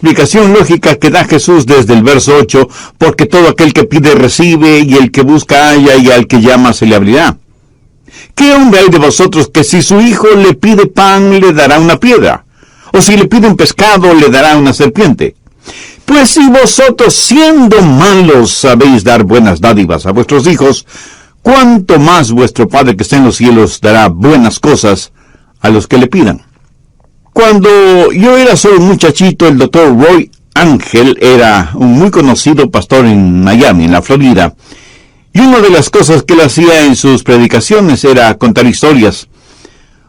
explicación lógica que da Jesús desde el verso 8, porque todo aquel que pide recibe, y el que busca halla, y al que llama se le abrirá. ¿Qué hombre hay de vosotros que si su hijo le pide pan, le dará una piedra? ¿O si le pide un pescado, le dará una serpiente? Pues si vosotros, siendo malos, sabéis dar buenas dádivas a vuestros hijos, ¿cuánto más vuestro Padre que está en los cielos dará buenas cosas a los que le pidan? Cuando yo era solo un muchachito, el doctor Roy Ángel era un muy conocido pastor en Miami, en la Florida, y una de las cosas que él hacía en sus predicaciones era contar historias.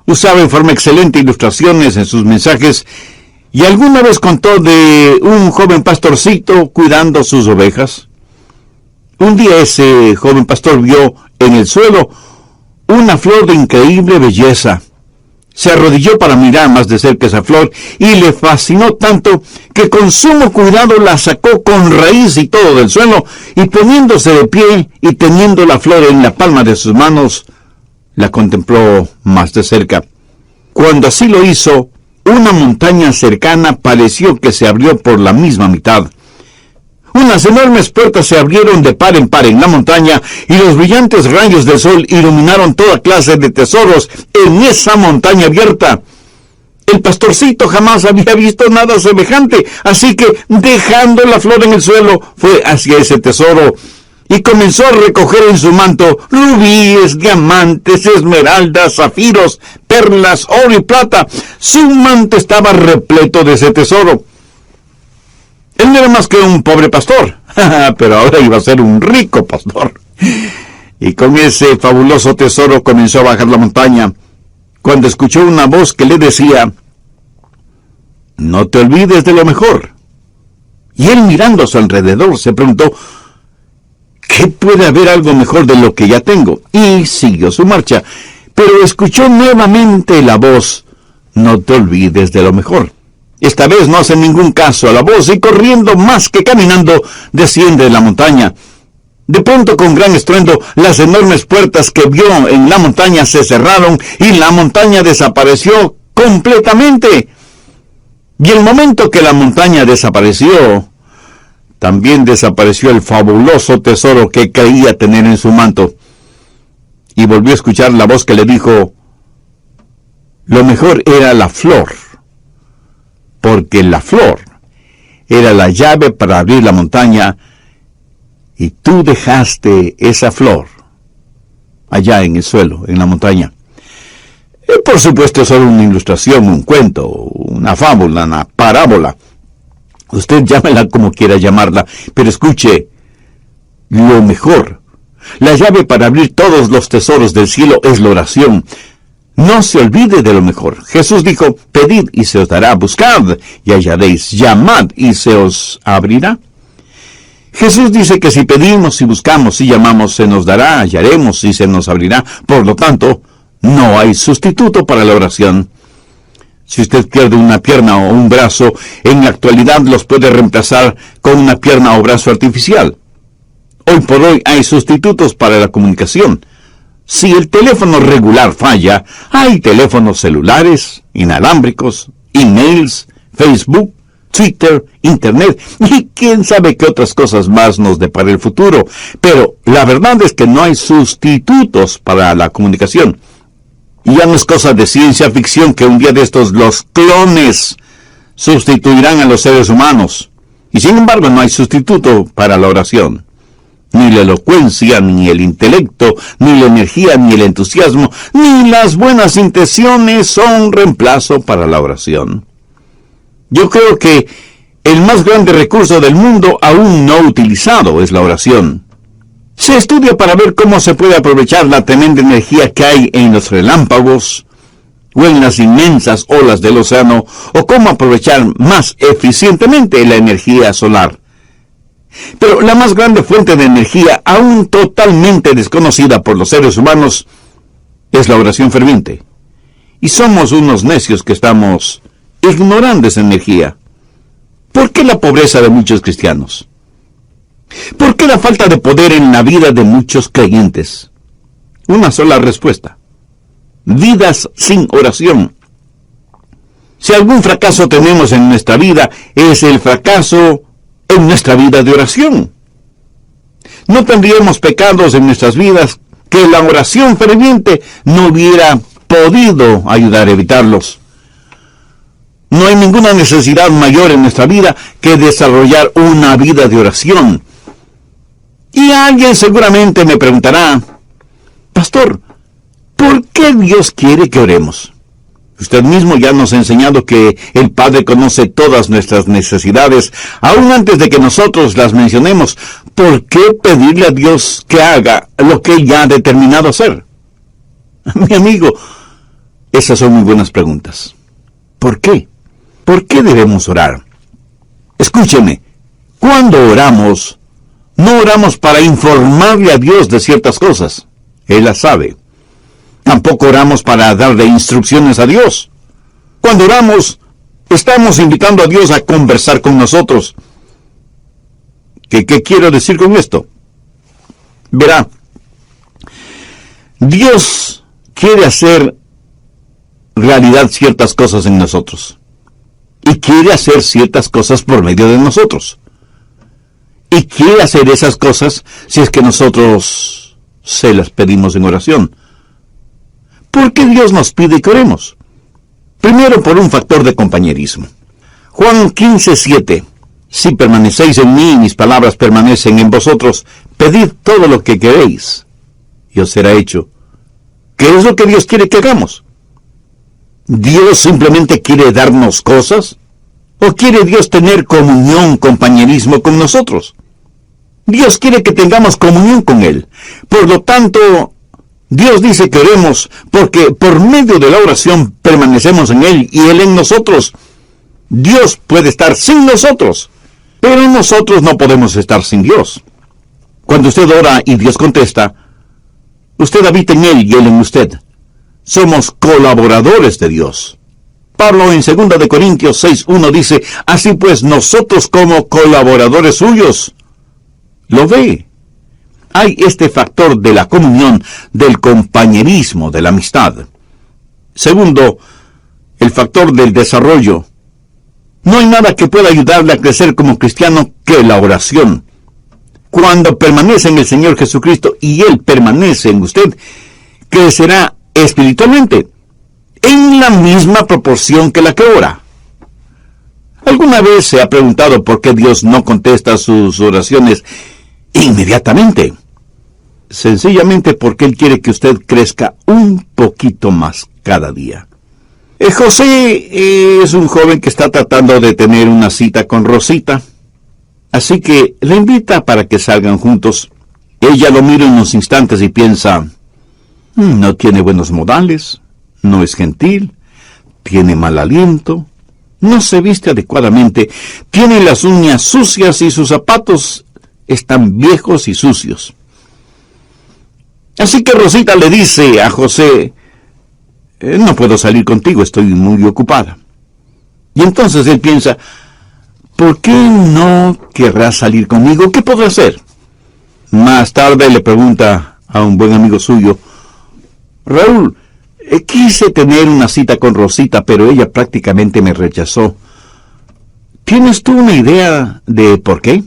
Usaba en forma excelente ilustraciones en sus mensajes, y alguna vez contó de un joven pastorcito cuidando sus ovejas. Un día ese joven pastor vio en el suelo una flor de increíble belleza. Se arrodilló para mirar más de cerca esa flor y le fascinó tanto que con sumo cuidado la sacó con raíz y todo del suelo, y poniéndose de pie y teniendo la flor en la palma de sus manos, la contempló más de cerca. Cuando así lo hizo, una montaña cercana pareció que se abrió por la misma mitad. Unas enormes puertas se abrieron de par en par en la montaña, y los brillantes rayos del sol iluminaron toda clase de tesoros en esa montaña abierta. El pastorcito jamás había visto nada semejante, así que, dejando la flor en el suelo, fue hacia ese tesoro, y comenzó a recoger en su manto rubíes, diamantes, esmeraldas, zafiros, perlas, oro y plata. Su manto estaba repleto de ese tesoro. Él no era más que un pobre pastor, pero ahora iba a ser un rico pastor. Y con ese fabuloso tesoro comenzó a bajar la montaña, cuando escuchó una voz que le decía: «No te olvides de lo mejor». Y él, mirando a su alrededor, se preguntó: ¿qué puede haber algo mejor de lo que ya tengo? Y siguió su marcha, pero escuchó nuevamente la voz: «No te olvides de lo mejor». Esta vez no hace ningún caso a la voz, y corriendo más que caminando, desciende de la montaña. De pronto, con gran estruendo, las enormes puertas que vio en la montaña se cerraron, y la montaña desapareció completamente. Y el momento que la montaña desapareció, también desapareció el fabuloso tesoro que creía tener en su manto. Y volvió a escuchar la voz que le dijo: lo mejor era la flor, porque la flor era la llave para abrir la montaña, y tú dejaste esa flor allá en el suelo, en la montaña. Por supuesto, es solo una ilustración, un cuento, una fábula, una parábola. Usted llámela como quiera llamarla, pero escuche, lo mejor, la llave para abrir todos los tesoros del cielo es la oración. No se olvide de lo mejor. Jesús dijo: pedid y se os dará, buscad y hallaréis, llamad y se os abrirá. Jesús dice que si pedimos y buscamos y llamamos, se nos dará, hallaremos y se nos abrirá. Por lo tanto, no hay sustituto para la oración. Si usted pierde una pierna o un brazo, en la actualidad los puede reemplazar con una pierna o brazo artificial. Hoy por hoy hay sustitutos para la comunicación. Si el teléfono regular falla, hay teléfonos celulares, inalámbricos, emails, Facebook, Twitter, Internet, y quién sabe qué otras cosas más nos depara el futuro. Pero la verdad es que no hay sustitutos para la comunicación. Y ya no es cosa de ciencia ficción que un día de estos los clones sustituirán a los seres humanos. Y sin embargo no hay sustituto para la oración. Ni la elocuencia, ni el intelecto, ni la energía, ni el entusiasmo, ni las buenas intenciones son reemplazo para la oración. Yo creo que el más grande recurso del mundo aún no utilizado es la oración. Se estudia para ver cómo se puede aprovechar la tremenda energía que hay en los relámpagos o en las inmensas olas del océano, o cómo aprovechar más eficientemente la energía solar. Pero la más grande fuente de energía, aún totalmente desconocida por los seres humanos, es la oración ferviente. Y somos unos necios que estamos ignorando esa energía. ¿Por qué la pobreza de muchos cristianos? ¿Por qué la falta de poder en la vida de muchos creyentes? Una sola respuesta: vidas sin oración. Si algún fracaso tenemos en nuestra vida, es el fracaso en nuestra vida de oración. No tendríamos pecados en nuestras vidas que la oración ferviente no hubiera podido ayudar a evitarlos. No hay ninguna necesidad mayor en nuestra vida que desarrollar una vida de oración. Y alguien seguramente me preguntará, Pastor, ¿por qué Dios quiere que oremos? Usted mismo ya nos ha enseñado que el Padre conoce todas nuestras necesidades, aún antes de que nosotros las mencionemos. ¿Por qué pedirle a Dios que haga lo que Él ya ha determinado hacer? Mi amigo, esas son muy buenas preguntas. ¿Por qué? ¿Por qué debemos orar? Escúcheme, cuando oramos, no oramos para informarle a Dios de ciertas cosas. Él las sabe. Tampoco oramos para darle instrucciones a Dios. Cuando oramos, estamos invitando a Dios a conversar con nosotros. ¿Qué quiero decir con esto? Verá, Dios quiere hacer realidad ciertas cosas en nosotros. Y quiere hacer ciertas cosas por medio de nosotros. Y quiere hacer esas cosas si es que nosotros se las pedimos en oración. ¿Por qué Dios nos pide que oremos? Primero, por un factor de compañerismo. Juan 15:7. Si permanecéis en mí y mis palabras permanecen en vosotros, pedid todo lo que queréis, y os será hecho. ¿Qué es lo que Dios quiere que hagamos? ¿Dios simplemente quiere darnos cosas? ¿O quiere Dios tener comunión, compañerismo con nosotros? Dios quiere que tengamos comunión con Él. Por lo tanto, Dios dice que oremos porque por medio de la oración permanecemos en Él y Él en nosotros. Dios puede estar sin nosotros, pero nosotros no podemos estar sin Dios. Cuando usted ora y Dios contesta, usted habita en Él y Él en usted. Somos colaboradores de Dios. Pablo en 2 de Corintios 6:1 dice, así pues nosotros como colaboradores suyos. ¿Lo ve? Hay este factor de la comunión, del compañerismo, de la amistad. Segundo, el factor del desarrollo. No hay nada que pueda ayudarle a crecer como cristiano que la oración. Cuando permanece en el Señor Jesucristo y Él permanece en usted, crecerá espiritualmente en la misma proporción que la que ora. ¿Alguna vez se ha preguntado por qué Dios no contesta sus oraciones inmediatamente? Sencillamente porque Él quiere que usted crezca un poquito más cada día. José es un joven que está tratando de tener una cita con Rosita, así que le invita para que salgan juntos. Ella lo mira unos instantes y piensa, no tiene buenos modales, no es gentil, tiene mal aliento, no se viste adecuadamente, tiene las uñas sucias y sus zapatos están viejos y sucios. Así que Rosita le dice a José, no puedo salir contigo, estoy muy ocupada. Y entonces él piensa, ¿por qué no querrás salir conmigo? ¿Qué podrá hacer? Más tarde le pregunta a un buen amigo suyo, Raúl, quise tener una cita con Rosita, pero ella prácticamente me rechazó. ¿Tienes tú una idea de por qué?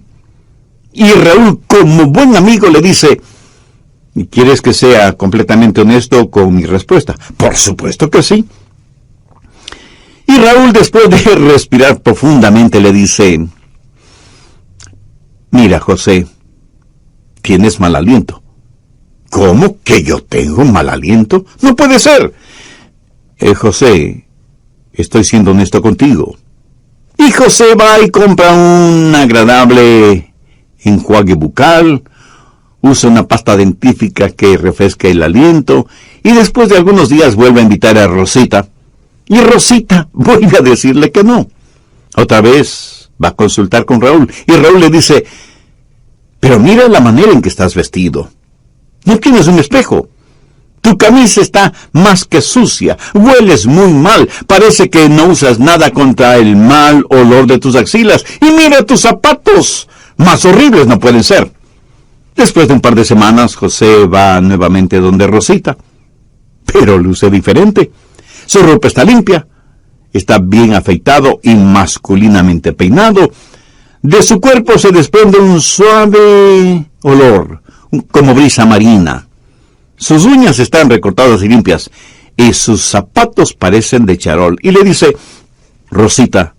Y Raúl, como buen amigo, le dice, ¿quieres que sea completamente honesto con mi respuesta? Por supuesto que sí. Y Raúl, después de respirar profundamente, le dice, mira, José, tienes mal aliento. ¿Cómo que yo tengo mal aliento? No puede ser. José, estoy siendo honesto contigo. Y José va y compra un agradable enjuague bucal, usa una pasta dentífrica que refresca el aliento, y después de algunos días vuelve a invitar a Rosita, y Rosita vuelve a decirle que no. Otra vez va a consultar con Raúl, y Raúl le dice, pero mira la manera en que estás vestido. No tienes un espejo. Tu camisa está más que sucia, hueles muy mal, parece que no usas nada contra el mal olor de tus axilas, y mira tus zapatos, más horribles no pueden ser. Después de un par de semanas, José va nuevamente donde Rosita, pero luce diferente. Su ropa está limpia, está bien afeitado y masculinamente peinado, de su cuerpo se desprende un suave olor, como brisa marina. Sus uñas están recortadas y limpias, y sus zapatos parecen de charol. Y le dice: Rosita,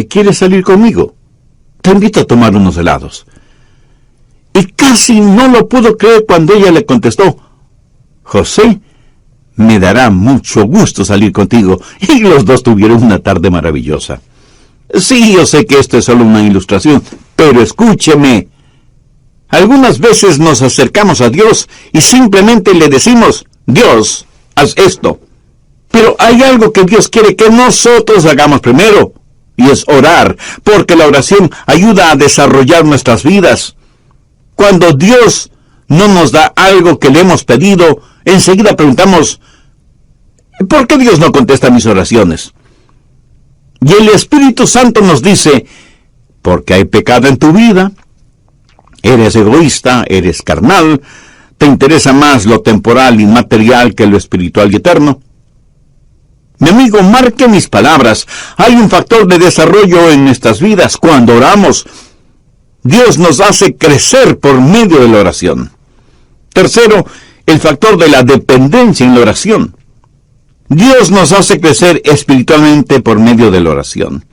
¿quieres salir conmigo? Te invito a tomar unos helados. Y casi no lo pudo creer cuando ella le contestó: José, me dará mucho gusto salir contigo. Y los dos tuvieron una tarde maravillosa. Sí, yo sé que esto es solo una ilustración, pero escúcheme. Algunas veces nos acercamos a Dios y simplemente le decimos: Dios, haz esto. Pero hay algo que Dios quiere que nosotros hagamos primero, y es orar, porque la oración ayuda a desarrollar nuestras vidas. Cuando Dios no nos da algo que le hemos pedido, enseguida preguntamos: ¿por qué Dios no contesta mis oraciones? Y el Espíritu Santo nos dice: porque hay pecado en tu vida, eres egoísta, eres carnal, te interesa más lo temporal y material que lo espiritual y eterno. Mi amigo, marque mis palabras. Hay un factor de desarrollo en nuestras vidas cuando oramos. Dios nos hace crecer por medio de la oración. Tercero, el factor de la dependencia en la oración. Dios nos hace crecer espiritualmente por medio de la oración.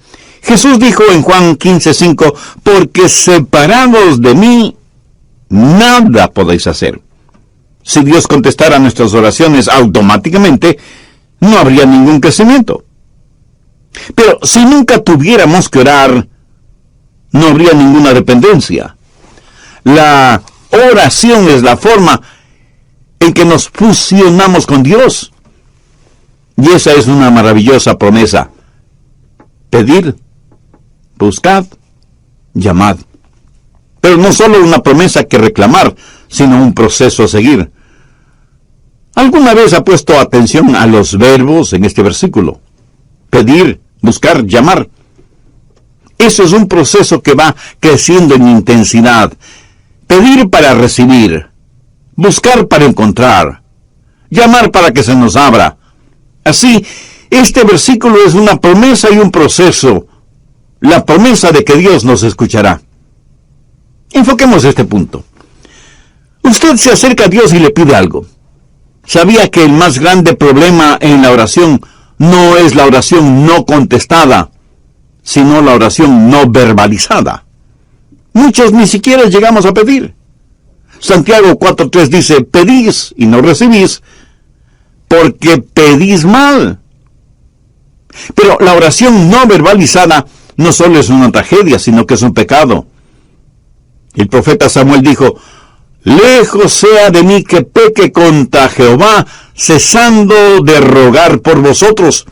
Jesús dijo en Juan 15:5, porque separados de mí, nada podéis hacer. Si Dios contestara nuestras oraciones automáticamente, no habría ningún crecimiento. Pero si nunca tuviéramos que orar, no habría ninguna dependencia. La oración es la forma en que nos fusionamos con Dios. Y esa es una maravillosa promesa. Pedid, buscad, llamad. Pero no solo una promesa que reclamar, sino un proceso a seguir. ¿Alguna vez ha puesto atención a los verbos en este versículo? Pedir, buscar, llamar. Eso es un proceso que va creciendo en intensidad. Pedir para recibir, buscar para encontrar, llamar para que se nos abra. Así, este versículo es una promesa y un proceso. La promesa de que Dios nos escuchará. Enfoquemos este punto. Usted se acerca a Dios y le pide algo. ¿Sabía que el más grande problema en la oración no es la oración no contestada, sino la oración no verbalizada? Muchos ni siquiera llegamos a pedir. Santiago 4:3 dice: pedís y no recibís, porque pedís mal. Pero la oración no verbalizada no solo es una tragedia, sino que es un pecado. El profeta Samuel dijo: lejos sea de mí que peque contra Jehová, cesando de rogar por vosotros.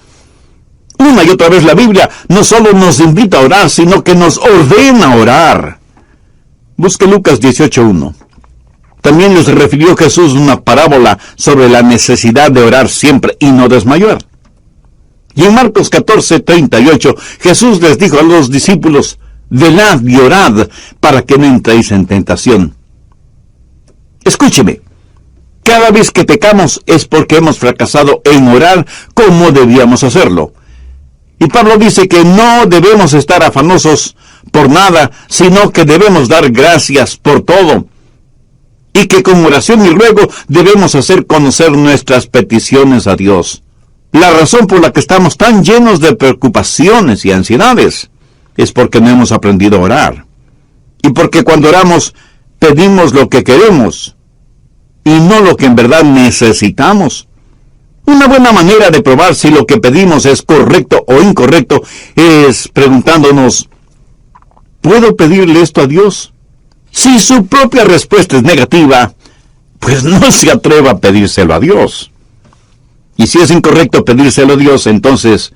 Una y otra vez la Biblia no solo nos invita a orar, sino que nos ordena orar. Busque Lucas 18:1. También les refirió Jesús una parábola sobre la necesidad de orar siempre y no desmayar. Y en Marcos 14:38, Jesús les dijo a los discípulos: velad y orad para que no entréis en tentación. Escúcheme, cada vez que pecamos es porque hemos fracasado en orar como debíamos hacerlo. Y Pablo dice que no debemos estar afanosos por nada, sino que debemos dar gracias por todo. Y que con oración y ruego debemos hacer conocer nuestras peticiones a Dios. La razón por la que estamos tan llenos de preocupaciones y ansiedades es porque no hemos aprendido a orar. Y porque cuando oramos pedimos lo que queremos y no lo que en verdad necesitamos. Una buena manera de probar si lo que pedimos es correcto o incorrecto es preguntándonos: ¿puedo pedirle esto a Dios? Si su propia respuesta es negativa, pues no se atreva a pedírselo a Dios. Y si es incorrecto pedírselo a Dios, entonces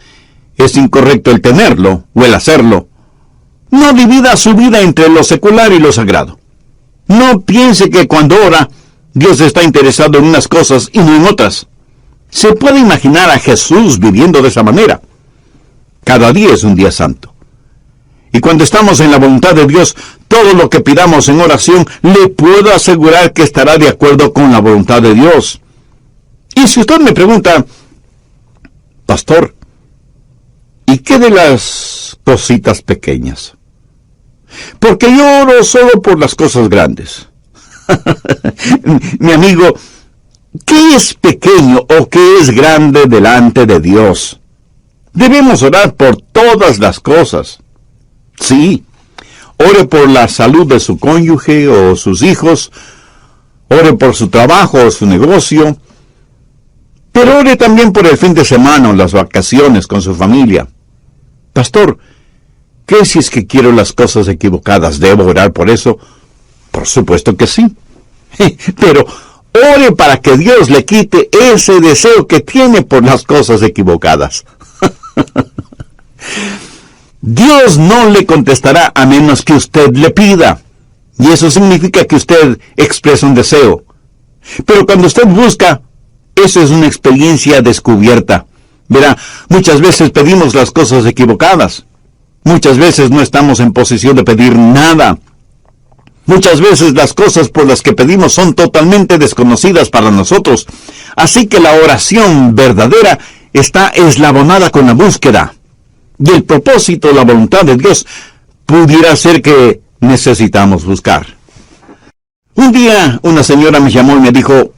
es incorrecto el tenerlo o el hacerlo. No divida su vida entre lo secular y lo sagrado. No piense que cuando ora, Dios está interesado en unas cosas y no en otras. Se puede imaginar a Jesús viviendo de esa manera. Cada día es un día santo. Y cuando estamos en la voluntad de Dios, todo lo que pidamos en oración, le puedo asegurar que estará de acuerdo con la voluntad de Dios. Y si usted me pregunta: pastor, ¿Y qué de las cositas pequeñas? Porque yo oro solo por las cosas grandes. Mi amigo, ¿qué es pequeño o qué es grande delante de Dios? Debemos orar por todas las cosas. Sí, ore por la salud de su cónyuge o sus hijos, ore por su trabajo o su negocio, pero ore también por el fin de semana o las vacaciones con su familia. Pastor, ¿qué si es que quiero las cosas equivocadas? ¿Debo orar por eso? Por supuesto que sí. Pero ore para que Dios le quite ese deseo que tiene por las cosas equivocadas. Dios no le contestará a menos que usted le pida. Y eso significa que usted expresa un deseo. Pero cuando usted busca, eso es una experiencia descubierta. Verá, muchas veces pedimos las cosas equivocadas. Muchas veces no estamos en posición de pedir nada. Muchas veces las cosas por las que pedimos son totalmente desconocidas para nosotros. Así que la oración verdadera está eslabonada con la búsqueda. Y el propósito, la voluntad de Dios, pudiera ser que necesitamos buscar. Un día una señora me llamó y me dijo,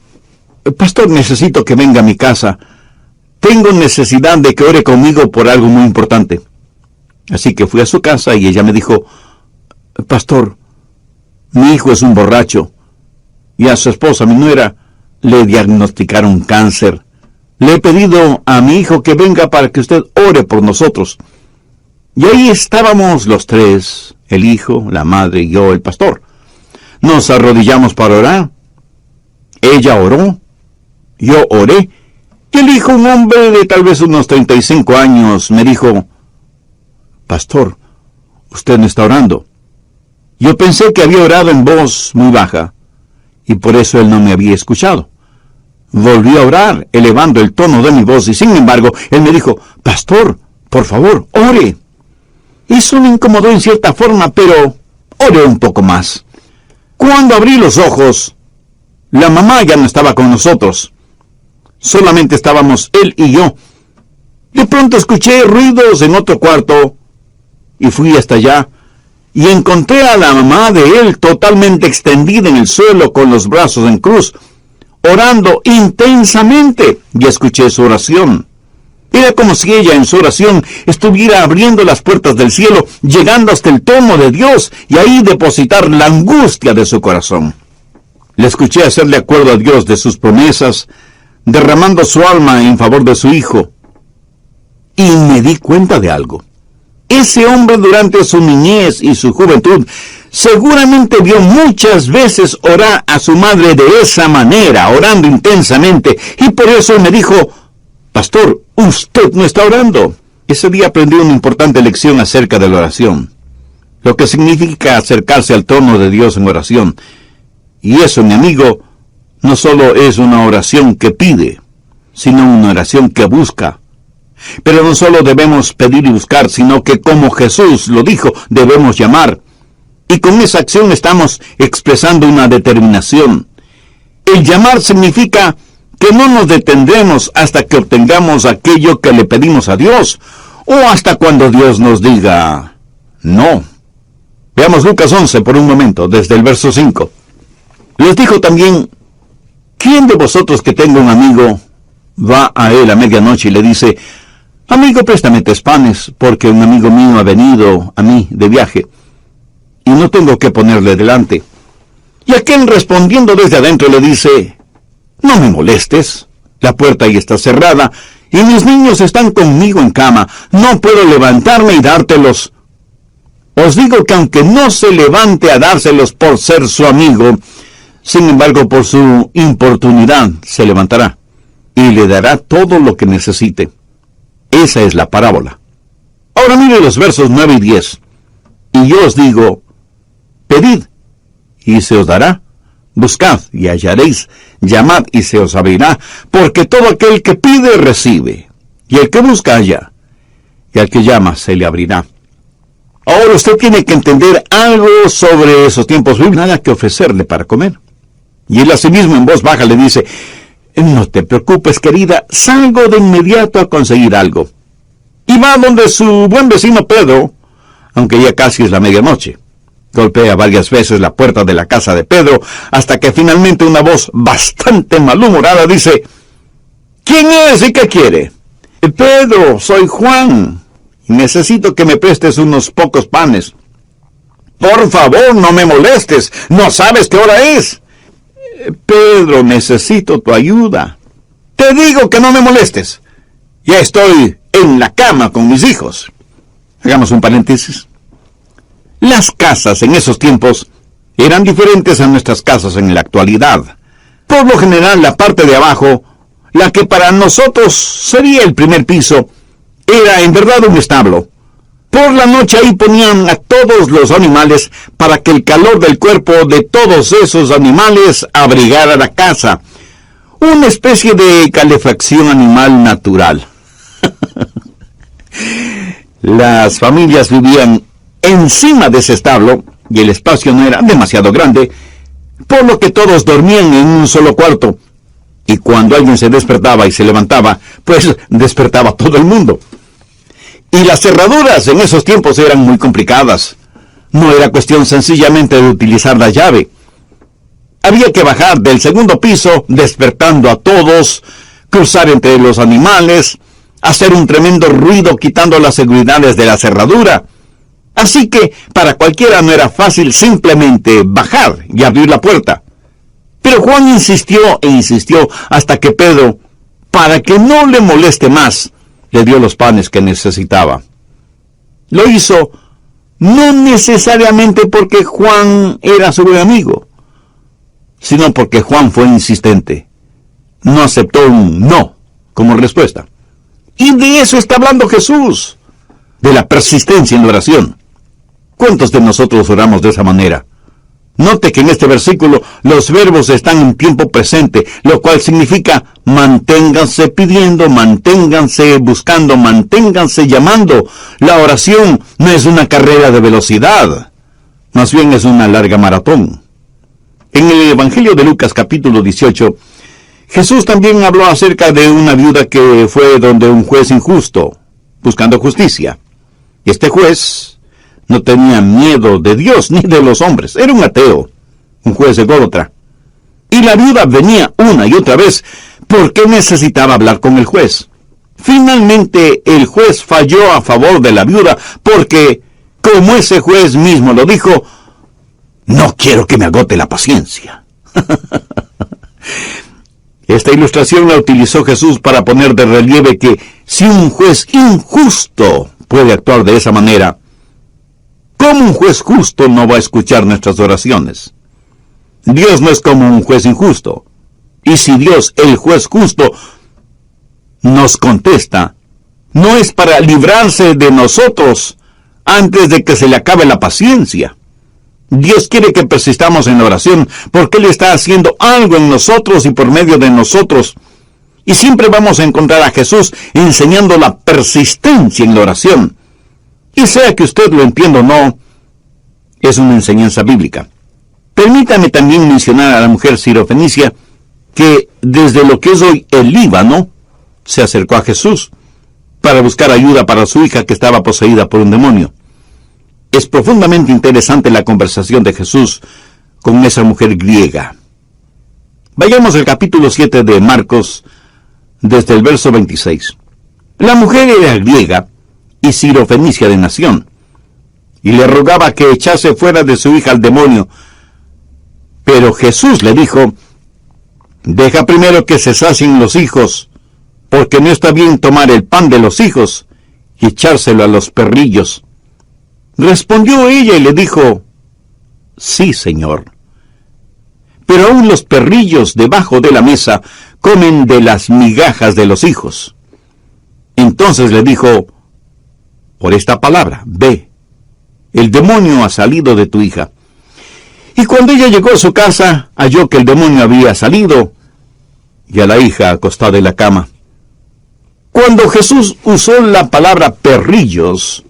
Pastor, necesito que venga a mi casa. Tengo necesidad de que ore conmigo por algo muy importante. Así que fui a su casa y ella me dijo, Pastor, mi hijo es un borracho y a su esposa, mi nuera, le diagnosticaron cáncer. Le he pedido a mi hijo que venga para que usted ore por nosotros. Y ahí estábamos los tres, el hijo, la madre y yo, el pastor. Nos arrodillamos para orar. Ella oró, yo oré, y el hijo, un hombre de tal vez unos 35 años, me dijo, Pastor, usted no está orando. Yo pensé que había orado en voz muy baja, y por eso él no me había escuchado. Volví a orar, elevando el tono de mi voz, y sin embargo, él me dijo, Pastor, por favor, ore. Eso me incomodó en cierta forma, pero oré un poco más. Cuando abrí los ojos, la mamá ya no estaba con nosotros. Solamente estábamos él y yo. De pronto escuché ruidos en otro cuarto, y fui hasta allá, y encontré a la mamá de él totalmente extendida en el suelo con los brazos en cruz, orando intensamente, y escuché su oración. Era como si ella en su oración estuviera abriendo las puertas del cielo, llegando hasta el trono de Dios, y ahí depositar la angustia de su corazón. Le escuché hacerle acuerdo a Dios de sus promesas, derramando su alma en favor de su hijo. Y me di cuenta de algo. Ese hombre durante su niñez y su juventud seguramente vio muchas veces orar a su madre de esa manera, orando intensamente, y por eso él me dijo, Pastor, usted no está orando. Ese día aprendí una importante lección acerca de la oración, lo que significa acercarse al trono de Dios en oración. Y eso, mi amigo, no solo es una oración que pide, sino una oración que busca. Pero no solo debemos pedir y buscar, sino que como Jesús lo dijo, debemos llamar. Y con esa acción estamos expresando una determinación. El llamar significa que no nos detendremos hasta que obtengamos aquello que le pedimos a Dios, o hasta cuando Dios nos diga no. Veamos Lucas 11 por un momento, desde el verso 5. Les dijo también, ¿quién de vosotros que tenga un amigo va a él a medianoche y le dice, amigo, préstame 3 panes, porque un amigo mío ha venido a mí de viaje, y no tengo que ponerle delante? Y aquel respondiendo desde adentro le dice, no me molestes, la puerta ahí está cerrada, y mis niños están conmigo en cama, no puedo levantarme y dártelos. Os digo que aunque no se levante a dárselos por ser su amigo, sin embargo por su importunidad se levantará, y le dará todo lo que necesite. Esa es la parábola. Ahora mire los versos 9 y 10. Y yo os digo, pedid, y se os dará. Buscad, y hallaréis. Llamad, y se os abrirá. Porque todo aquel que pide, recibe. Y el que busca, halla. Y al que llama, se le abrirá. Ahora usted tiene que entender algo sobre esos tiempos. No hay nada que ofrecerle para comer. Y él asimismo en voz baja le dice, no te preocupes, querida, salgo de inmediato a conseguir algo. Y va donde su buen vecino Pedro, aunque ya casi es la medianoche. Golpea varias veces la puerta de la casa de Pedro, hasta que finalmente una voz bastante malhumorada dice: ¿Quién es y qué quiere? Pedro, soy Juan, y necesito que me prestes unos pocos panes. Por favor, no me molestes, ¿no sabes qué hora es? Pedro, necesito tu ayuda. Te digo que no me molestes. Ya estoy en la cama con mis hijos. Hagamos un paréntesis. Las casas en esos tiempos eran diferentes a nuestras casas en la actualidad. Por lo general, la parte de abajo, la que para nosotros sería el primer piso, era en verdad un establo. Por la noche ahí ponían a todos los animales para que el calor del cuerpo de todos esos animales abrigara la casa. Una especie de calefacción animal natural. Las familias vivían encima de ese establo y el espacio no era demasiado grande, por lo que todos dormían en un solo cuarto. Y cuando alguien se despertaba y se levantaba, pues despertaba todo el mundo. Y las cerraduras en esos tiempos eran muy complicadas. No era cuestión sencillamente de utilizar la llave. Había que bajar del segundo piso, despertando a todos, cruzar entre los animales, hacer un tremendo ruido quitando las seguridades de la cerradura. Así que para cualquiera no era fácil simplemente bajar y abrir la puerta. Pero Juan insistió e insistió hasta que Pedro, para que no le moleste más, le dio los panes que necesitaba. Lo hizo no necesariamente porque Juan era su buen amigo, sino porque Juan fue insistente. No aceptó un no como respuesta. Y de eso está hablando Jesús, de la persistencia en la oración. ¿Cuántos de nosotros oramos de esa manera? Note que en este versículo los verbos están en tiempo presente, lo cual significa manténganse pidiendo, manténganse buscando, manténganse llamando. La oración no es una carrera de velocidad, más bien es una larga maratón. En el Evangelio de Lucas capítulo 18, Jesús también habló acerca de una viuda que fue donde un juez injusto, buscando justicia. Este juez no tenía miedo de Dios ni de los hombres. Era un ateo, un juez ególatra. Y la viuda venía una y otra vez porque necesitaba hablar con el juez. Finalmente el juez falló a favor de la viuda porque, como ese juez mismo lo dijo, no quiero que me agote la paciencia. Esta ilustración la utilizó Jesús para poner de relieve que si un juez injusto puede actuar de esa manera, ¿cómo un juez justo no va a escuchar nuestras oraciones? Dios no es como un juez injusto. Y si Dios, el juez justo, nos contesta, no es para librarse de nosotros antes de que se le acabe la paciencia. Dios quiere que persistamos en la oración porque Él está haciendo algo en nosotros y por medio de nosotros. Y siempre vamos a encontrar a Jesús enseñando la persistencia en la oración. Y sea que usted lo entienda o no, es una enseñanza bíblica. Permítame también mencionar a la mujer sirofenicia que desde lo que es hoy el Líbano se acercó a Jesús para buscar ayuda para su hija que estaba poseída por un demonio. Es profundamente interesante la conversación de Jesús con esa mujer griega. Vayamos al capítulo 7 de Marcos, desde el verso 26. La mujer era griega y sirofenicia de nación, y le rogaba que echase fuera de su hija al demonio. Pero Jesús le dijo: deja primero que se sacien los hijos, porque no está bien tomar el pan de los hijos y echárselo a los perrillos. Respondió ella y le dijo: sí, Señor. Pero aún los perrillos debajo de la mesa comen de las migajas de los hijos. Entonces le dijo: por esta palabra, ve, el demonio ha salido de tu hija. Y cuando ella llegó a su casa, halló que el demonio había salido, y a la hija acostada en la cama. Cuando Jesús usó la palabra perrillos,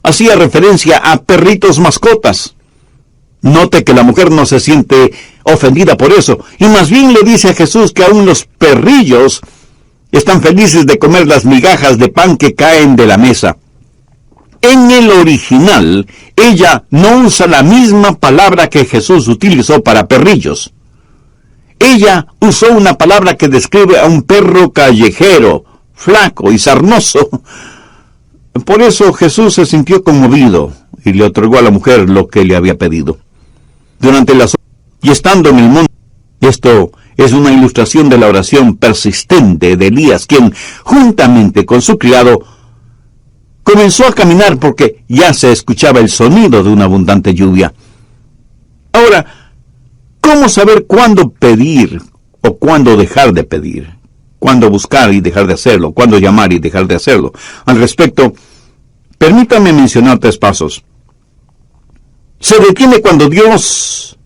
hacía referencia a perritos mascotas. Note que la mujer no se siente ofendida por eso, y más bien le dice a Jesús que aún los perrillos Están felices de comer las migajas de pan que caen de la mesa. En el original, ella no usa la misma palabra que Jesús utilizó para perrillos. Ella usó una palabra que describe a un perro callejero, flaco y sarnoso. Por eso Jesús se sintió conmovido y le otorgó a la mujer lo que le había pedido. Durante las horas y estando en el monte, esto es una ilustración de la oración persistente de Elías, quien, juntamente con su criado, comenzó a caminar porque ya se escuchaba el sonido de una abundante lluvia. Ahora, ¿cómo saber cuándo pedir o cuándo dejar de pedir? ¿Cuándo buscar y dejar de hacerlo? ¿Cuándo llamar y dejar de hacerlo? Al respecto, permítame mencionar 3 pasos. Se detiene cuando Dios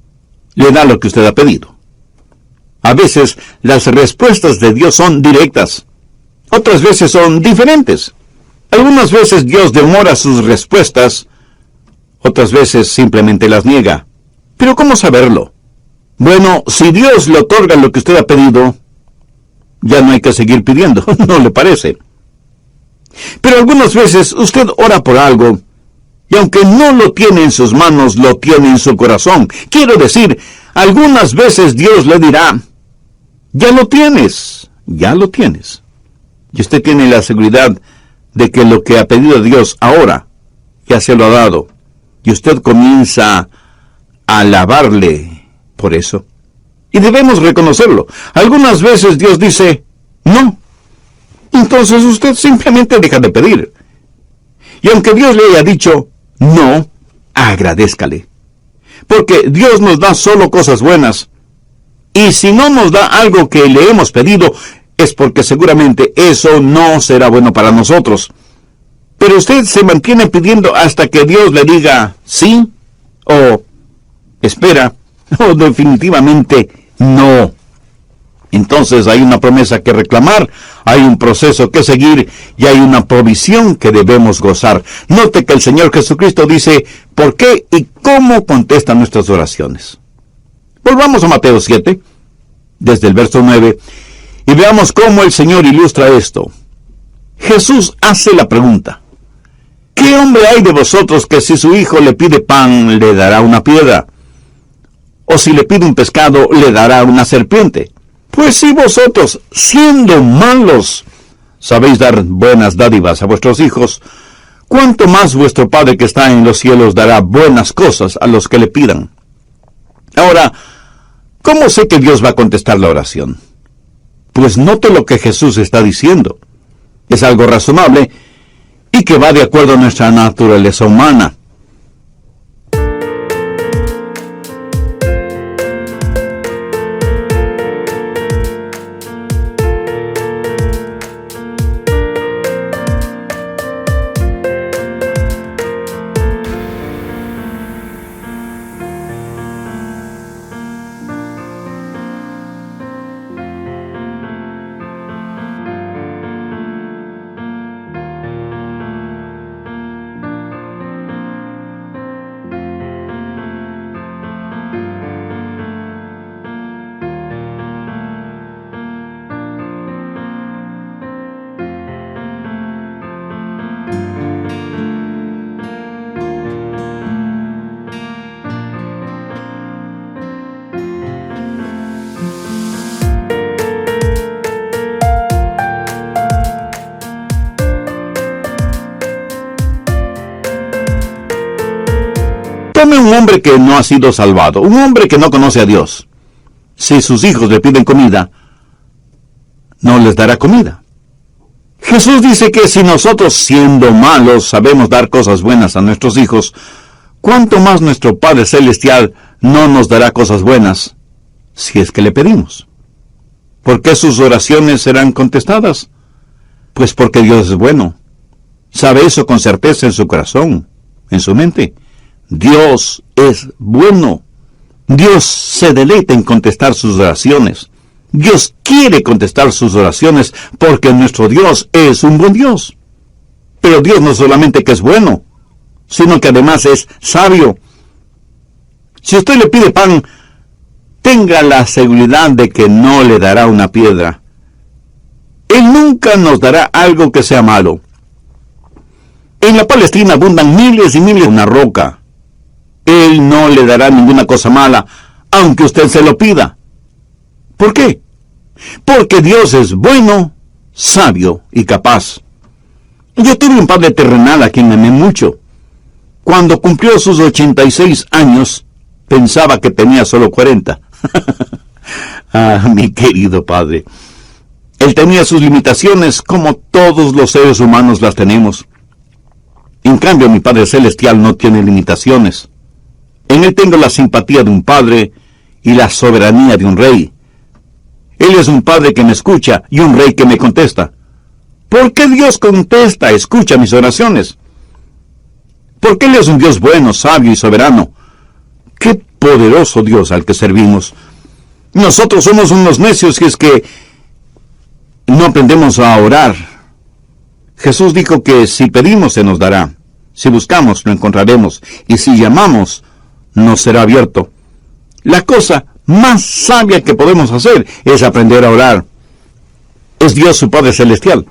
le da lo que usted ha pedido. A veces las respuestas de Dios son directas. Otras veces son diferentes. Algunas veces Dios demora sus respuestas. Otras veces simplemente las niega. ¿Pero cómo saberlo? Bueno, si Dios le otorga lo que usted ha pedido, ya no hay que seguir pidiendo, ¿no le parece? Pero algunas veces usted ora por algo, y aunque no lo tiene en sus manos, lo tiene en su corazón. Quiero decir, algunas veces Dios le dirá, ya lo tienes. Y usted tiene la seguridad de que lo que ha pedido a Dios ahora, ya se lo ha dado. Y usted comienza a alabarle por eso. Y debemos reconocerlo. Algunas veces Dios dice, no. Entonces usted simplemente deja de pedir. Y aunque Dios le haya dicho, no, agradézcale. Porque Dios nos da solo cosas buenas. Y si no nos da algo que le hemos pedido, es porque seguramente eso no será bueno para nosotros. Pero usted se mantiene pidiendo hasta que Dios le diga sí, o espera, o definitivamente no. Entonces hay una promesa que reclamar, hay un proceso que seguir y hay una provisión que debemos gozar. Note que el Señor Jesucristo dice por qué y cómo contesta nuestras oraciones. Volvamos a Mateo 7, desde el verso 9, y veamos cómo el Señor ilustra esto. Jesús hace la pregunta, ¿qué hombre hay de vosotros que si su hijo le pide pan, le dará una piedra? ¿O si le pide un pescado, le dará una serpiente? Pues si vosotros, siendo malos, sabéis dar buenas dádivas a vuestros hijos, ¿cuánto más vuestro Padre que está en los cielos dará buenas cosas a los que le pidan? Ahora, ¿cómo sé que Dios va a contestar la oración? Pues note lo que Jesús está diciendo. Es algo razonable y que va de acuerdo a nuestra naturaleza humana. Tome un hombre que no ha sido salvado, un hombre que no conoce a Dios. Si sus hijos le piden comida, no les dará comida. Jesús dice que si nosotros, siendo malos, sabemos dar cosas buenas a nuestros hijos, ¿cuánto más nuestro Padre Celestial no nos dará cosas buenas si es que le pedimos? ¿Por qué sus oraciones serán contestadas? Pues porque Dios es bueno. Sabe eso con certeza en su corazón, en su mente. Dios es bueno. Dios se deleita en contestar sus oraciones. Dios quiere contestar sus oraciones porque nuestro Dios es un buen Dios. Pero Dios no solamente que es bueno, sino que además es sabio. Si usted le pide pan, tenga la seguridad de que no le dará una piedra. Él nunca nos dará algo que sea malo. En la Palestina abundan miles y miles de una roca. Él no le dará ninguna cosa mala, aunque usted se lo pida. ¿Por qué? Porque Dios es bueno, sabio y capaz. Yo tuve un padre terrenal a quien me amé mucho. Cuando cumplió sus 86 años, pensaba que tenía solo 40. Mi querido padre. Él tenía sus limitaciones como todos los seres humanos las tenemos. En cambio, mi Padre Celestial no tiene limitaciones. En Él tengo la simpatía de un padre y la soberanía de un rey. Él es un padre que me escucha y un rey que me contesta. ¿Por qué Dios contesta, escucha mis oraciones? Porque Él es un Dios bueno, sabio y soberano. ¡Qué poderoso Dios al que servimos! Nosotros somos unos necios si es que no aprendemos a orar. Jesús dijo que si pedimos se nos dará, si buscamos lo encontraremos, y si llamamos nos será abierto. La cosa más sabia que podemos hacer es aprender a orar. Es Dios su Padre Celestial.